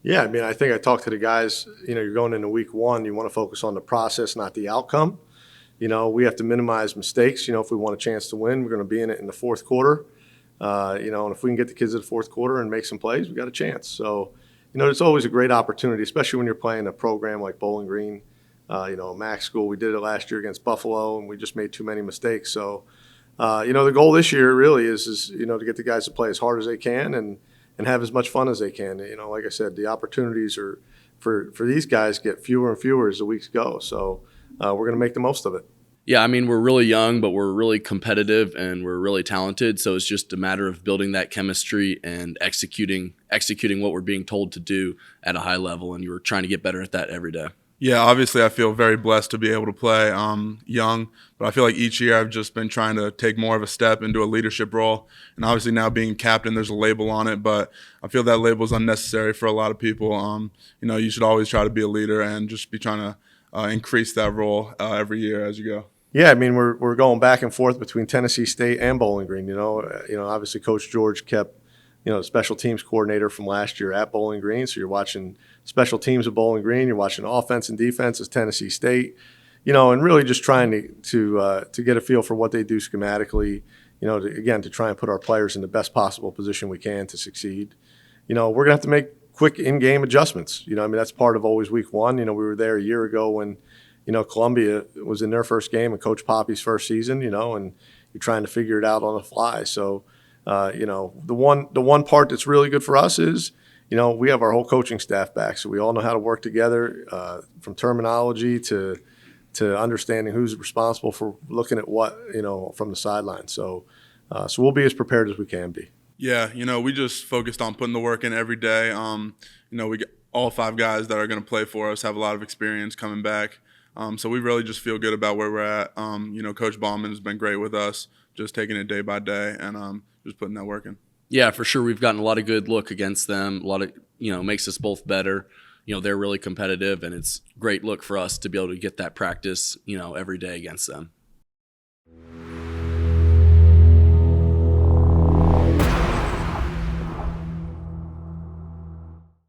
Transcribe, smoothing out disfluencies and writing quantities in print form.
Yeah, I mean, I think I talked to the guys, you're going into week one, you want to focus on the process, not the outcome. We have to minimize mistakes. If we want a chance to win, we're going to be in it in the fourth quarter. And if we can get the kids to the fourth quarter and make some plays, we got a chance. So, it's always a great opportunity, especially when you're playing a program like Bowling Green, MAC school. We did it last year against Buffalo, and we just made too many mistakes. So, the goal this year really is to get the guys to play as hard as they can and have as much fun as they can. Like I said, the opportunities are for these guys get fewer and fewer as the weeks go. So we're going to make the most of it. Yeah, I mean, we're really young, but we're really competitive and we're really talented. So it's just a matter of building that chemistry and executing what we're being told to do at a high level. And you're trying to get better at that every day. Yeah, obviously I feel very blessed to be able to play young, but I feel like each year I've just been trying to take more of a step into a leadership role. And obviously now being captain, there's a label on it, but I feel that label is unnecessary for a lot of people. You should always try to be a leader and just be trying to increase that role every year as you go. Yeah, I mean, we're going back and forth between Tennessee State and Bowling Green. Obviously Coach George kept special teams coordinator from last year at Bowling Green. So you're watching special teams at Bowling Green. You're watching offense and defense as Tennessee State. And really just trying to get a feel for what they do schematically. To try and put our players in the best possible position we can to succeed. We're gonna have to make quick in-game adjustments. That's part of always week one. We were there a year ago when Columbia was in their first game and Coach Poppy's first season. And you're trying to figure it out on the fly. So. The one part that's really good for us is, we have our whole coaching staff back, so we all know how to work together, from terminology to understanding who's responsible for looking at what, from the sidelines. So we'll be as prepared as we can be. Yeah, we just focused on putting the work in every day. We got all 5 guys that are going to play for us have a lot of experience coming back. So we really just feel good about where we're at. Coach Bauman has been great with us, just taking it day by day and just putting that work in. Yeah, for sure. We've gotten a lot of good look against them. A lot of, makes us both better. They're really competitive, and it's great look for us to be able to get that practice, every day against them.